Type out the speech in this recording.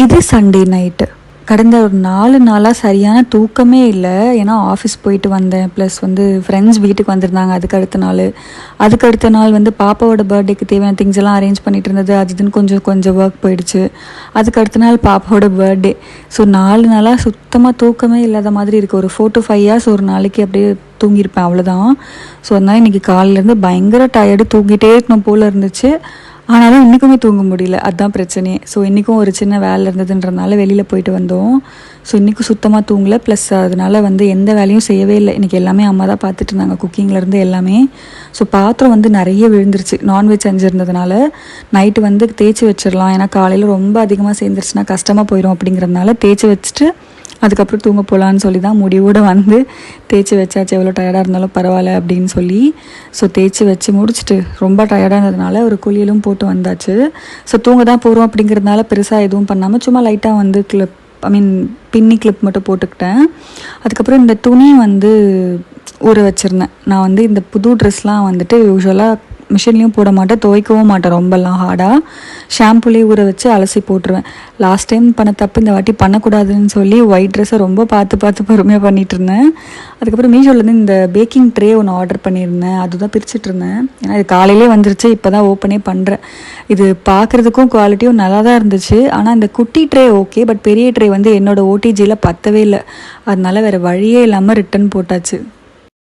இது Sunday night. கடந்த ஒரு 4 நாளாக சரியான தூக்கமே இல்லை. ஏன்னா ஆஃபீஸ் போயிட்டு வந்தேன், ப்ளஸ் ஃப்ரெண்ட்ஸ் வீட்டுக்கு வந்திருந்தாங்க. அதுக்கு அடுத்த நாள் பாப்பாவோட பர்த்டேக்கு தேவையான திங்ஸ் எல்லாம் அரேஞ்ச் பண்ணிட்டு இருந்தது. அதுன்னு கொஞ்சம் ஒர்க் போயிடுச்சு. அதுக்கு அடுத்த நாள் பாப்பாவோட பர்த்டே. ஸோ 4 நாளாக சுத்தமாக தூக்கமே இல்லாத மாதிரி இருக்குது. ஒரு 4 to 5 hours ஒரு நாளைக்கு அப்படியே தூங்கியிருப்பேன், அவ்வளோதான். ஸோ அதனால் இன்றைக்கி காலையிலேருந்து பயங்கர டயர்டு, தூங்கிட்டே இருக்கணும் போல் இருந்துச்சு. ஆனாலும் இன்றைக்குமே தூங்க முடியல, அதுதான் பிரச்சனையே. ஸோ இன்றைக்கும் ஒரு சின்ன வேலை இருந்ததுன்றனால வெளியில் போயிட்டு வந்தோம். ஸோ இன்றைக்கும் சுத்தமாக தூங்கலை. ப்ளஸ் அதனால் எந்த வேலையும் செய்யவே இல்லை. இன்றைக்கி எல்லாமே அம்மா தான் பார்த்துட்டு இருந்தாங்க, குக்கிங்லேருந்து எல்லாமே. ஸோ பாத்திரம் நிறைய விழுந்துருச்சு. நான்வெஜ் செஞ்சுருந்ததுனால நைட்டு தேய்ச்சி வச்சிடலாம். ஏன்னா காலையில் ரொம்ப அதிகமாக சேர்ந்துருச்சுன்னா கஷ்டமாக போயிடும் அப்படிங்கிறதுனால தேய்ச்சி வச்சுட்டு அதுக்கப்புறம் தூங்க போகலான்னு சொல்லி தான் முடிவோடு தேய்ச்சி வச்சாச்சு. எவ்வளோ டயர்டாக இருந்தாலும் பரவாயில்ல அப்படின்னு சொல்லி. ஸோ தேய்ச்சி வச்சு முடிச்சுட்டு ரொம்ப டயர்டாக இருந்ததுனால ஒரு குளியலும் போட்டு வந்தாச்சு. ஸோ தூங்க தான் போகிறோம் அப்படிங்கிறதுனால பெருசாக எதுவும் பண்ணாமல் சும்மா லைட்டாக பின்னி கிளிப் மட்டும் போட்டுக்கிட்டேன். அதுக்கப்புறம் இந்த துணி ஊற வச்சுருந்தேன். நான் இந்த புது ட்ரெஸ்லாம் யூஸ்வலாக மிஷின்லேயும் போட மாட்டேன், துவைக்கவும் மாட்டேன் ரொம்பலாம் ஹார்டாக. ஷாம்புலேயே ஊற வச்சு அலசி போட்டுருவேன். லாஸ்ட் டைம் பண்ண தப்பு இந்த வாட்டி பண்ணக்கூடாதுன்னு சொல்லி ஒயிட் ட்ரெஸ்ஸை ரொம்ப பார்த்து பொறுமையாக பண்ணிகிட்டு இருந்தேன். அதுக்கப்புறம் மீஷோலேருந்து இந்த பேக்கிங் ட்ரே ஒன்று ஆர்டர் பண்ணியிருந்தேன். அதுதான் பிரிச்சுட்டு இருந்தேன். ஏன்னா இது காலையிலே வந்துருச்சு, இப்போ தான் ஓப்பனே பண்ணுறேன். இது பார்க்குறதுக்கும் குவாலிட்டியும் நல்லா தான் இருந்துச்சு. ஆனால் இந்த குட்டி ட்ரே ஓகே, பட் பெரிய ட்ரே என்னோடய ஓடிஜியில் பத்தவே இல்லை. அதனால வேறு வழியே இல்லாமல் ரிட்டன் போட்டாச்சு.